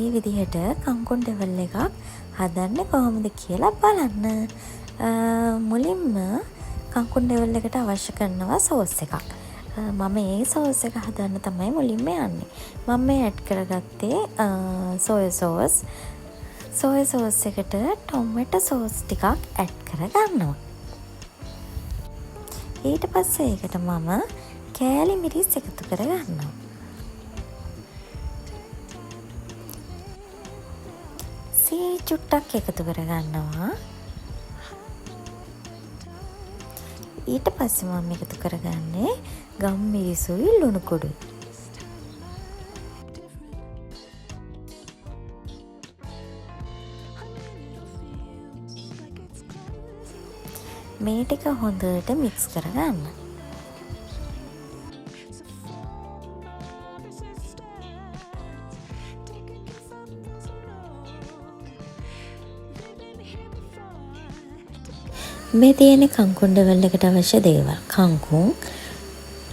මේ විදිහට කංකුන් ඩෙවල් එකක් හදන්නේ කොහොමද කියලා බලන්න. මුලින්ම කංකුන් ඩෙවල් එකට අවශ්‍ය කරනවා සෝස් එකක්. මම ඒ සෝස් එක හදන්න තමයි මුලින්ම යන්නේ. මම මේ ඇඩ් කරගත්තේ සෝය සෝස්. සෝය සෝස් එකට ටොමැටෝ සෝස් ටිකක් ඇඩ් කරගන්නවා. ඊට පස්සේ ඒකට මම කෑලි මිරිස් එකතු කරගන්නවා. සී චුට්ටක් එකතු කරගන්නවා. ඊට පස්සේ මම එකතු කරගන්නේ ගම් මිරිසුයි ලුණු කුඩුයි. මේ ටික හොඳට මික්ස් කරගන්න. මේ තියෙන කංකුන් ඩෙවල් එකට අවශ්‍ය දේවල්. කංකුන්,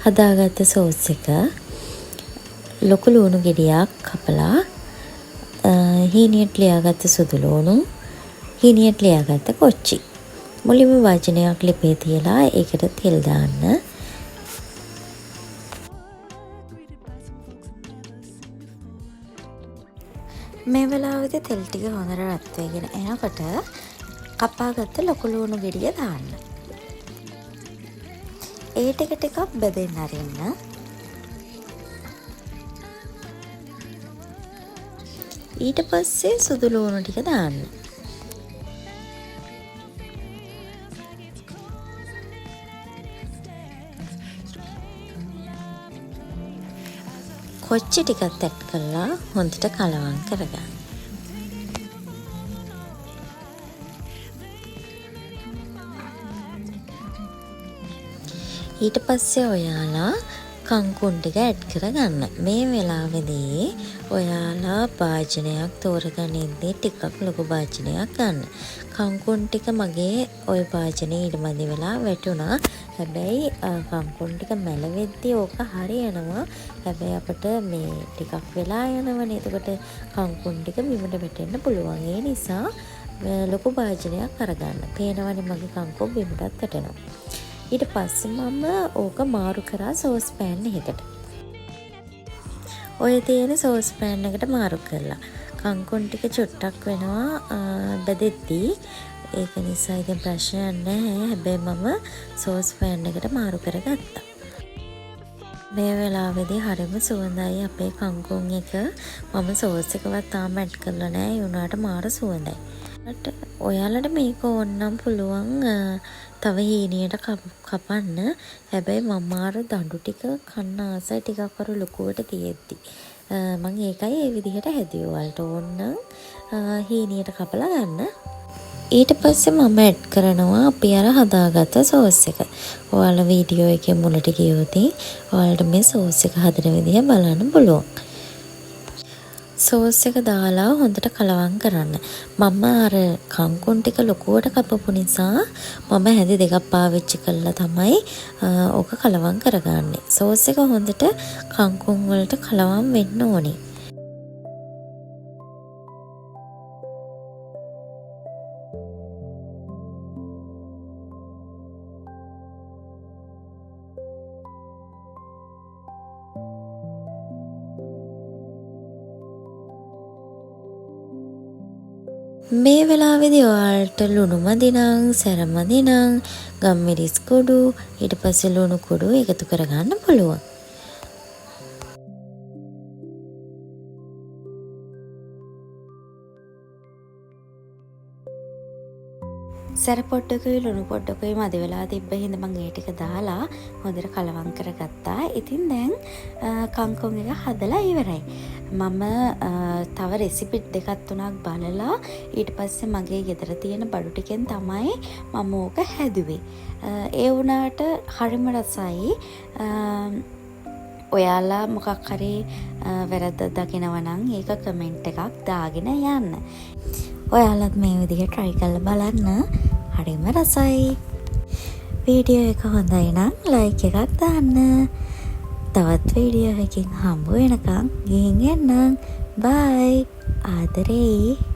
හදාගත්ත සෝස් එක, ලොකු ලුණු ගෙඩියක් කපලා, හීනියට ලියාගත්ත සුදු ලුණු, හීනියට ලියාගත්ත කොච්චි. මුලින්ම වාජනයක් ලිපේ තියලා ඒකට තෙල් දාන්න. මේ වෙලාවේදී තෙල් ටික හොඳට රත් වෙගෙන එනකොට කපාගත්ත ලොකු ලුණු ගෙඩිය දාන්න. ඒ ටික ටිකක් බෙදෙන්න අරින්න. ඊට පස්සේ සුදු ලුණු ටික දාන්න. කොච්චි ටිකක් ඇඩ් කරලා හොඳට කලවම් කරගන්න. ඊට පස්සේ ඔයාලා කංකුන් ටික ඇඩ් කරගන්න. මේ වෙලාවේදී ඔයාලා භාජනයක් තෝරගනිද්දී ටිකක් ලොකු භාජනයක් ගන්න. කංකුන් ටික මගේ ওই භාජනේ ඊටමදි වෙලා වැටුණා. හැබැයි කංකුන් ටික මැලවෙද්දී ඕක හරියනවා. හැබැයි අපිට මේ ටිකක් වෙලා යනවනේ. එතකොට කංකුන් ටික බිමට වැටෙන්න පුළුවන්. ඒ නිසා ලොකු භාජනයක් අරගන්න. පේනවනේ මගේ කංකුන් බිමටත් වැටෙනවා. ඊට පස්සේ මම ඕක මාරු කරා සෝස් පෑන් එකකට. ඔය තියෙන සෝස් පෑන් එකට මාරු කරලා කංකුන් ටික චුට්ටක් වෙනවා බෙදෙද්දී. ඒක නිසා ඉතින් ප්‍රශ්නයක් නැහැ. හැබැයි මම සෝස් පෑන් එකට මාරු කරගත්තා. මේ වෙලාවේදී හරිම සුවඳයි අපේ කංකුන් එක. මම සෝස් එකවත් තාම ඇඩ් කරලා නැහැ. ඒ උනාට මාර සුවඳයි. ඔයාලට මේක ඕනනම් පුළුවන් තව හීනියට කපන්න. හැබැයි මම අර දඬු ටික කන්න ආසයි ටිකක් අර ලොකුවට තියෙද්දි. මම ඒකයි ඒ විදිහට හැදුවේ. ඔයාලට ඕනනම් හීනියට කපලා ගන්න. ඊට පස්සේ මම ඇඩ් කරනවා අපි අර හදාගත්ත සෝස් එක. ඔයාලා වීඩියෝ එකේ මුලට ගියොත් ඔයාලට මේ සෝස් එක හදන විදිහ බලන්න පුළුවන්. සෝස් එක දාලා හොඳට කලවම් කරන්න. මම අර කංකුන් ටික ලොකුවට කපපු නිසා මම හැඳි දෙකක් පාවිච්චි කළා තමයි ඕක කලවම් කරගන්නේ. සෝස් එක හොඳට කංකුන් වලට කලවම් වෙන්න ඕනේ. මේ වෙලාවේදී ඔයාලට ලුණු මදි නම්, සැර මදි නම් ගම්මිරිස් කුඩු, ඊට පස්සේ ලුණු කුඩු එකතු කරගන්න පුළුවන්. සැර පොඩ්ඩකුයි ලුණු පොඩ්ඩකුයි මදි වෙලා තිබ්බ හින්දා මම ඒ ටික දාලා හොඳට කලවම් කරගත්තා. ඉතින් දැන් කංකුන් එක හදලා ඉවරයි. මම තව රෙසිපි දෙකක් තුනක් බලලා ඊට පස්සේ මගේ ගෙදර තියෙන බඩු ටිකෙන් තමයි මම ඕක හැදුවේ. ඒ වුණාට හරිම රසයි. ඔයාලා මොකක් හරි වැරද්දක් දකිනවා නම් ඒක කමෙන්ට් එකක් දාගෙන යන්න. ඔයාලත් මේ විදිහට try කරලා බලන්න. හරිම රසයි. වීඩියෝ එක හොඳයි නම් like එකක් දාන්න. තවත් වීඩියෝ එකකින් හම්බ වෙනකන් ගිහින් එන්න. බයි ආදරේ.